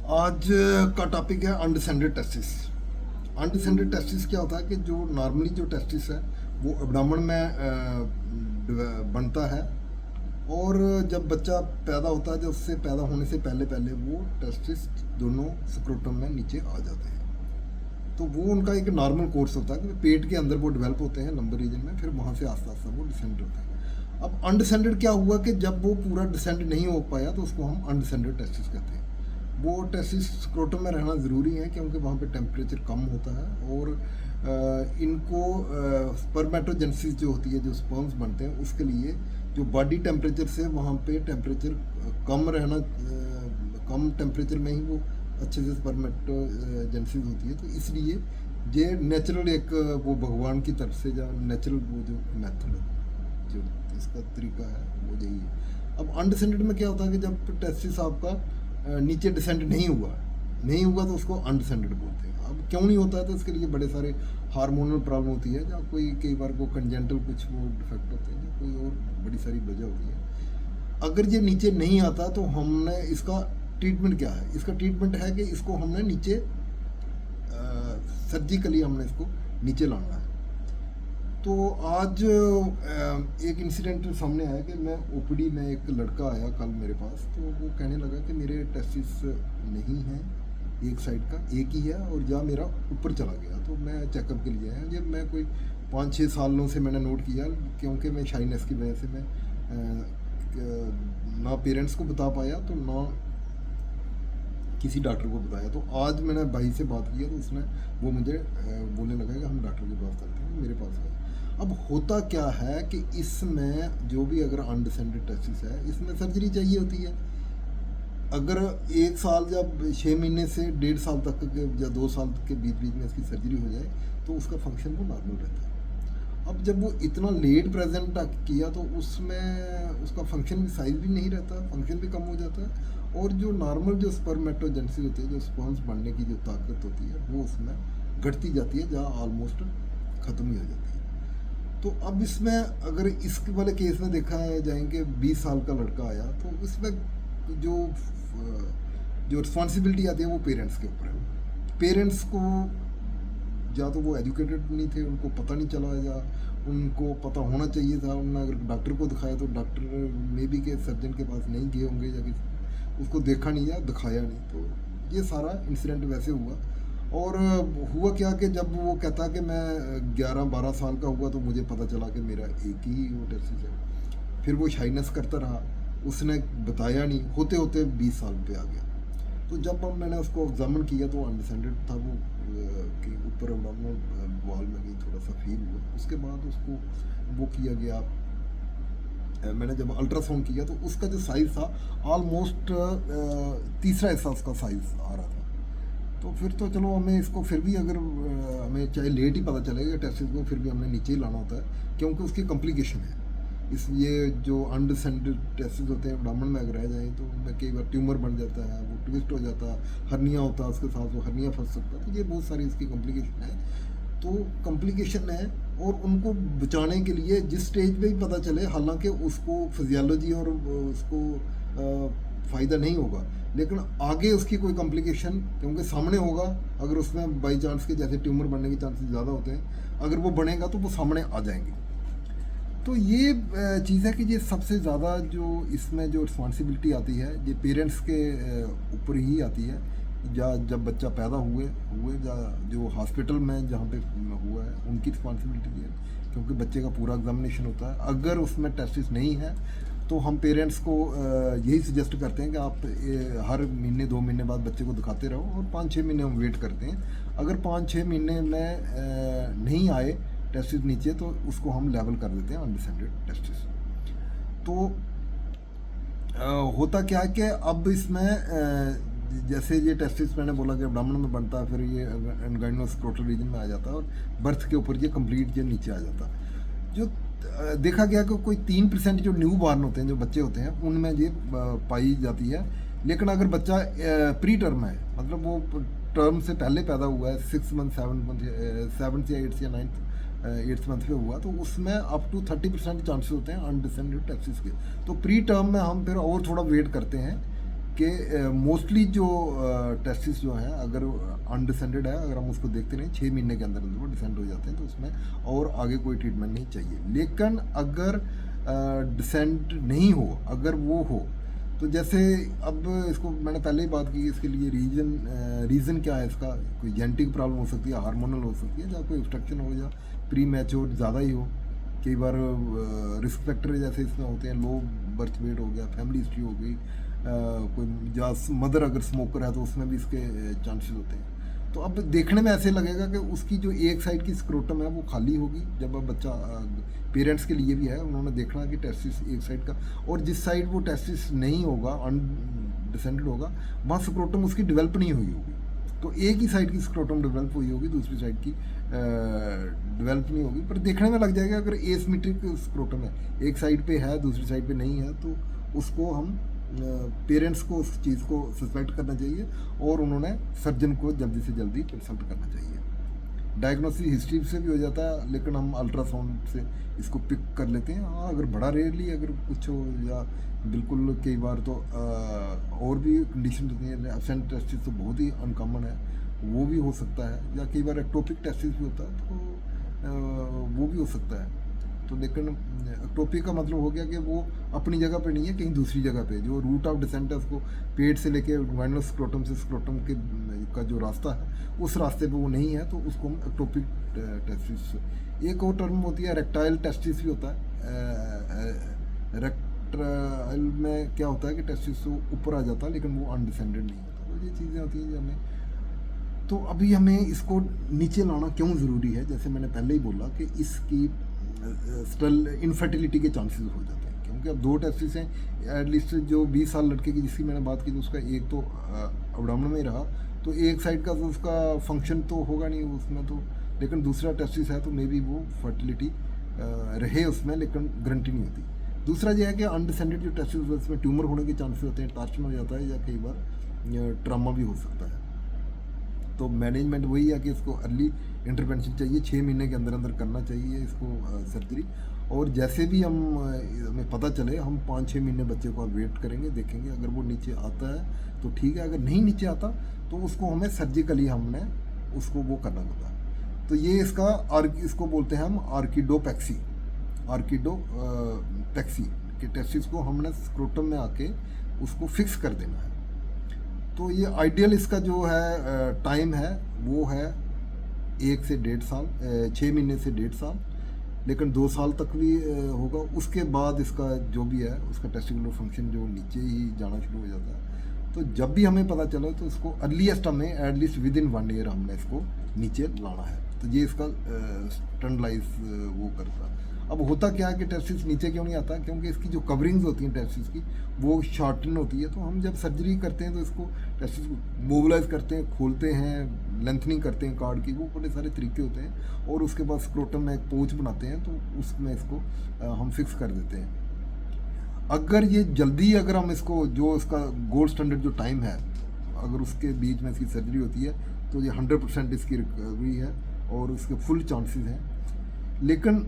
आज का टॉपिक है अनडिसेंडेड टेस्टिस। अनडिसेंडेड टेस्टिस क्या होता है कि जो नॉर्मली जो टेस्टिस है वो एब्डोमेन में बनता है। और जब बच्चा पैदा होता है, जब उससे पैदा होने से पहले पहले वो टेस्टिस दोनों स्क्रोटम में नीचे आ जाते हैं। तो वो उनका एक नॉर्मल कोर्स होता है कि पेट के अंदर वो डेवलप होते हैं लंबर रीजन में, फिर वहाँ से आस्ता आस्ता वो डिसेंड होते हैं। अब अनडिसेंडेड क्या हुआ कि जब वो पूरा डिसेंड नहीं हो पाया तो उसको हम अनडिसेंडेड टेस्टिस कहते हैं। वो टेस्टिस स्क्रोटम में रहना ज़रूरी है क्योंकि वहाँ पे टेम्परेचर कम होता है और इनको स्पर्मेटोजेनेसिस जो होती है, जो स्पर्म्स बनते हैं, उसके लिए जो बॉडी टेम्परेचर से वहाँ पे टेम्परेचर कम रहना, कम टेम्परेचर में ही वो अच्छे से स्पर्मेटोजेनेसिस होती है। तो इसलिए ये नेचुरल एक वो भगवान की तरफ से जो नेचुरल वो जो मेथड जो इसका तरीका है वो यही है। अब अनडिसेंडेड में क्या होता है कि जब टेस्टिस आपका नीचे डिसेंड नहीं हुआ तो उसको अनडिसेंडेड बोलते हैं। अब क्यों नहीं होता है तो इसके लिए बड़े सारे हार्मोनल प्रॉब्लम होती है, या कोई कई बार को कंजेंटल कुछ वो डिफेक्ट होते हैं, या कोई और बड़ी सारी वजह होती है। अगर ये नीचे नहीं आता तो हमने इसका ट्रीटमेंट क्या है? इसका ट्रीटमेंट है कि इसको हमने नीचे सर्जिकली हमने इसको नीचे लाना है। तो आज एक इंसिडेंट सामने आया कि मैं ओपीडी में, एक लड़का आया कल मेरे पास, तो वो कहने लगा कि मेरे टेस्टिस नहीं हैं, एक साइड का एक ही है और या मेरा ऊपर चला गया। तो मैं चेकअप के लिए आया। जब मैं कोई 5-6 सालों से मैंने नोट किया, क्योंकि मैं शाइनेस की वजह से मैं ना पेरेंट्स को बता पाया तो ना किसी डॉक्टर को बताया। तो आज मैंने भाई से बात की है तो उसने वो मुझे बोलने लगा कि हम डॉक्टर की बात करते हैं, मेरे पास है। अब होता क्या है कि इसमें जो भी अगर अनडिसेंडेड टेस्टिस है, इसमें सर्जरी चाहिए होती है। अगर 1 साल या 6 महीने से 1.5 साल तक के या 2 साल के बीच बीच में इसकी सर्जरी हो जाए तो उसका फंक्शन वो नॉर्मल रहता है। अब जब वो इतना लेट प्रेजेंट किया तो उसमें उसका फंक्शन भी, साइज भी नहीं रहता, फंक्शन भी कम हो जाता है। और जो नॉर्मल जो स्पर्मेटोजेनेसिस होती है, जो स्पर्म्स बनने की जो ताकत होती है, वो उसमें घटती जाती है, जहाँ ऑलमोस्ट ख़त्म ही हो जाती है। तो अब इसमें अगर इस वाले केस में देखा जाएंगे, 20 साल का लड़का आया, तो इसमें जो जो रिस्पॉन्सिबिलिटी आती है वो पेरेंट्स के ऊपर है। पेरेंट्स को या तो वो एजुकेटेड नहीं थे, उनको पता नहीं चला, या उनको पता होना चाहिए था। उन्होंने अगर डॉक्टर को दिखाया तो डॉक्टर मे बी के सर्जन के पास नहीं गए होंगे, या उसको देखा नहीं या दिखाया नहीं। तो ये सारा इंसिडेंट वैसे हुआ। और हुआ क्या कि जब वो कहता कि मैं 11-12 साल का हुआ तो मुझे पता चला कि मेरा एक ही वो टेस्टिस है। फिर वो शाइनेस करता रहा, उसने बताया नहीं, होते होते 20 साल पे आ गया। तो जब हम मैंने उसको एग्जामिन किया तो अनडिसेंडेड था वो, कि ऊपर एब्डोमिनल वॉल में भी थोड़ा सा फील हुआ। उसके बाद उसको वो किया गया, मैंने जब अल्ट्रासाउंड किया तो उसका जो साइज़ था ऑलमोस्ट तीसरा हिस्सा उसका साइज़ आ रहा था। तो फिर तो चलो हमें इसको फिर भी, अगर हमें चाहे लेट ही पता चलेगा टेस्टिस को, फिर भी हमने नीचे ही लाना होता है क्योंकि उसकी कॉम्प्लिकेशन है। इसलिए जो अनडिसेंडेड टेस्टिस होते हैं एब्डोमेन में अगर रह जाए तो उनमें कई बार ट्यूमर बन जाता है, वो ट्विस्ट हो जाता है, हर्निया होता है, उसके साथ वो हर्निया फंस सकता है। तो ये बहुत सारी इसकी कॉम्प्लिकेशन है। तो कॉम्प्लिकेशन है, और उनको बचाने के लिए जिस स्टेज पे ही पता चले, हालांकि उसको फिजियोलॉजी और उसको फ़ायदा नहीं होगा, लेकिन आगे उसकी कोई कॉम्प्लिकेशन क्योंकि सामने होगा। अगर उसमें बाई चांस के जैसे ट्यूमर बनने के चांसेस ज़्यादा होते हैं, अगर वो बनेगा तो वो सामने आ जाएंगे। तो ये चीज़ है कि ये सबसे ज़्यादा जो इसमें जो रिस्पॉन्सिबिलिटी आती है ये पेरेंट्स के ऊपर ही आती है। या जब बच्चा पैदा हुए या जो हॉस्पिटल में जहाँ पे हुआ है उनकी रिस्पॉन्सिबिलिटी है, क्योंकि बच्चे का पूरा एग्जामिनेशन होता है। अगर उसमें टेस्टिस नहीं है तो हम पेरेंट्स को यही सजेस्ट करते हैं कि आप हर महीने 2 महीने बाद बच्चे को दिखाते रहो, और 5-6 महीने हम वेट करते हैं। अगर 5-6 महीने में नहीं आए टेस्टिस नीचे तो उसको हम लेवल कर देते हैं अनडिसेंडेड टेस्टिस। तो होता क्या है कि अब इसमें जैसे ये टेस्टिस मैंने बोला कि एब्डोमेन में बनता है, फिर ये एनगाइनोस्क्रोटल रीजन में आ जाता है, और बर्थ के ऊपर ये कंप्लीट ये नीचे आ जाता है। जो देखा गया कि कोई 3% जो न्यू बॉर्न होते हैं, जो बच्चे होते हैं, उनमें ये पाई जाती है। लेकिन अगर बच्चा प्री टर्म है, मतलब वो टर्म से पहले पैदा हुआ है, 6 मंथ, 7 मंथ, 7th या 8th या 8th मंथ पे हुआ, तो उसमें अप टू 30% चांसेस होते हैं अनडिसेंडेड टेस्टिस के। तो प्री टर्म में हम फिर और थोड़ा वेट करते हैं कि मोस्टली जो टेस्टिस जो हैं अगर अनडिसेंडेड है, अगर हम उसको देखते नहीं 6 महीने के अंदर अंदर वो डिसेंड हो जाते हैं, तो उसमें और आगे कोई ट्रीटमेंट नहीं चाहिए। लेकिन अगर डिसेंड नहीं हो, अगर वो हो, तो जैसे अब इसको मैंने पहले ही बात की, इसके लिए रीज़न क्या है इसका, कोई जेनेटिक प्रॉब्लम हो सकती है, हार्मोनल हो सकती है, या कोई ऑब्स्ट्रक्शन हो, या प्री मैच्योर ज़्यादा ही हो। कई बार रिस्क फैक्टर जैसे इसमें होते हैं, लो बर्थ वेट हो गया, फैमिली हिस्ट्री हो गई, कोई या मदर अगर स्मोकर है तो उसमें भी इसके चांसेस होते हैं। तो अब देखने में ऐसे लगेगा कि उसकी जो एक साइड की स्क्रोटम है वो खाली होगी, जब अब बच्चा पेरेंट्स के लिए भी है, उन्होंने देखना कि टेस्टिस एक साइड का, और जिस साइड वो टेस्टिस नहीं होगा, अनडिसेंडेड होगा, वहाँ स्क्रोटम उसकी डेवलप नहीं हुई होगी। तो एक ही साइड की स्क्रोटम डेवलप हुई होगी, दूसरी साइड की डेवलप नहीं होगी, पर देखने में लग जाएगा। अगर एसिमेट्रिक स्क्रोटम है, एक साइड पे है दूसरी साइड पे नहीं है, तो उसको हम पेरेंट्स को उस चीज़ को सस्पेक्ट करना चाहिए, और उन्होंने सर्जन को जल्दी से जल्दी कंसल्ट करना चाहिए। डायग्नोसिस हिस्ट्री से भी हो जाता है, लेकिन हम अल्ट्रासाउंड से इसको पिक कर लेते हैं। हाँ, अगर बड़ा रेयरली अगर कुछ हो, या बिल्कुल कई बार तो और भी कंडीशन होती हैं, एब्सेंट टेस्टिस तो बहुत ही अनकॉमन है, वो भी हो सकता है, या कई बार एक्टोपिक टेस्टिस भी होता है, तो वो भी हो सकता है। तो लेकिन एक्टोपिक का मतलब हो गया कि वो अपनी जगह पे नहीं है, कहीं दूसरी जगह पे, जो रूट ऑफ डिसेंट है उसको पेट से लेके वाइनल स्क्रोटम से स्क्रोटम के का जो रास्ता है उस रास्ते पे वो नहीं है, तो उसको हम एक्टोपिक टेस्टिस। एक और टर्म होती है रेक्टाइल टेस्टिस भी होता है। रेक्टाइल में क्या होता है कि टेस्टिस तो ऊपर आ जाता है, लेकिन वो अनडिसेंडेड नहीं होता। तो ये चीज़ें होती हैं जो हमें, तो अभी हमें इसको नीचे लाना क्यों ज़रूरी है, जैसे मैंने पहले ही बोला कि इसकी स्टल इनफर्टिलिटी के चांसेस हो जाते हैं, क्योंकि अब 2 टेस्टिस हैं। एटलीस्ट जो 20 साल लड़के की जिसकी मैंने बात की, तो उसका एक तो अबडामन में ही रहा, तो एक साइड का तो उसका फंक्शन तो होगा नहीं उसमें, तो लेकिन दूसरा टेस्टिस है तो मे बी वो फर्टिलिटी रहे उसमें, लेकिन गारंटी नहीं होती। दूसरा यह है कि अनडिसेंडेड जो टेस्टिस होते हैं उसमें ट्यूमर होने के चांसेस होते हैं, टार्शन हो जाता है, या कई बार ट्रामा भी हो सकता है। तो मैनेजमेंट वही है कि इसको अर्ली इंटरवेंशन चाहिए, 6 महीने के अंदर अंदर करना चाहिए इसको सर्जरी। और जैसे भी हमें पता चले, हम 5-6 महीने बच्चे को वेट करेंगे, देखेंगे, अगर वो नीचे आता है तो ठीक है, अगर नहीं नीचे आता तो उसको हमें सर्जिकली हमने उसको वो करना होता है। तो ये इसको बोलते हैं हम आर्किडोपेक्सी के टेस्टिस को हमने स्क्रोटम में आके उसको फिक्स कर देना है। तो ये आइडियल इसका जो है टाइम है वो है 1 से 1.5 साल, 6 महीने से 1.5 साल, लेकिन 2 साल तक भी होगा। उसके बाद इसका जो भी है उसका टेस्टिकुलर फंक्शन जो नीचे ही जाना शुरू हो जाता है। तो जब भी हमें पता चला तो इसको अर्लीस्ट हमें एटलीस्ट विद इन 1 ईयर हमने इसको नीचे लाना है। तो ये इसका स्टर्नलाइज वो करता है। अब होता क्या है कि टेस्टिस नीचे क्यों नहीं आता, क्योंकि इसकी जो कवरिंग्स होती हैं टेस्टिस की वो शॉर्टन होती है। तो हम जब सर्जरी करते हैं तो इसको टेस्टिस को मोबिलाइज करते हैं, खोलते हैं, लेंथनिंग करते हैं कार्ड की, वो बड़े सारे तरीके होते हैं। और उसके बाद स्क्रोटम में एक पोच बनाते हैं, तो उसमें इसको हम फिक्स कर देते हैं। अगर ये जल्दी, अगर हम इसको जो इसका गोल्ड स्टैंडर्ड जो टाइम है, अगर उसके बीच में इसकी सर्जरी होती है तो ये 100% इसकी रिकवरी है और उसके फुल चांसेस हैं। लेकिन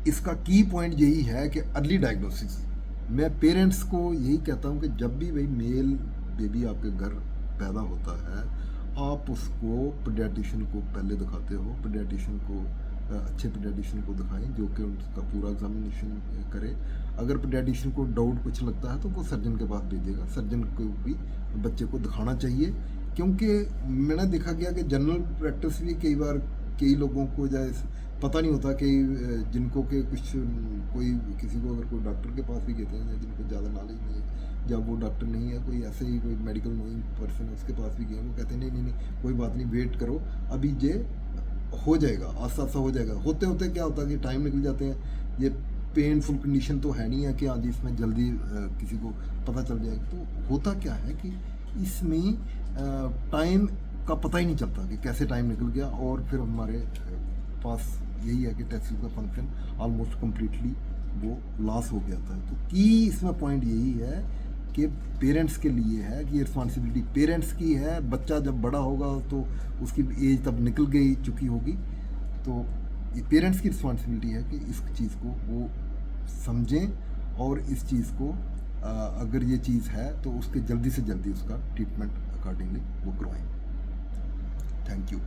इसका की पॉइंट यही है कि अर्ली डायग्नोसिस। मैं पेरेंट्स को यही कहता हूँ कि जब भी भाई मेल बेबी आपके घर पैदा होता है, आप उसको पीडियाट्रिशियन को पहले दिखाते हो। पीडियाट्रिशियन को अच्छे पीडियाट्रिशियन को दिखाएं जो कि उसका पूरा एग्जामिनेशन करे। अगर पीडियाट्रिशियन को डाउट कुछ लगता है तो वो सर्जन के पास भेजेगा। सर्जन को भी बच्चे को दिखाना चाहिए, क्योंकि मैंने देखा गया कि जनरल प्रैक्टिस भी कई लोगों को जैसे पता नहीं होता कि जिनको के कुछ कोई किसी को अगर कोई डॉक्टर के पास भी कहते हैं, या जिनको ज़्यादा नॉलेज नहीं है, जब वो डॉक्टर नहीं है, कोई ऐसे ही कोई मेडिकल नोइंग पर्सन है उसके पास भी गए, वो कहते हैं नहीं कोई बात नहीं, वेट करो, अभी ये हो जाएगा, आस्ता आस्ता हो जाएगा। होते होते क्या होता है कि टाइम निकल जाते हैं। ये पेनफुल कंडीशन तो है नहीं है कि हाँ जी इसमें जल्दी किसी को पता चल जाएगा। तो होता क्या है कि इसमें टाइम का पता ही नहीं चलता कि कैसे टाइम निकल गया, और फिर हमारे पास यही है कि टेस्टिस का फंक्शन ऑलमोस्ट कम्प्लीटली वो लॉस हो गया था। तो की इसमें पॉइंट यही है कि पेरेंट्स के लिए है कि ये रिस्पॉन्सिबिलिटी पेरेंट्स की है। बच्चा जब बड़ा होगा तो उसकी एज तब निकल गई चुकी होगी, तो ये पेरेंट्स की रिस्पॉन्सिबिलिटी है कि इस चीज़ को वो समझें और इस चीज़ को अगर ये चीज़ है तो उसके जल्दी से जल्दी उसका ट्रीटमेंट अकॉर्डिंगली वो करवाएं। Thank you.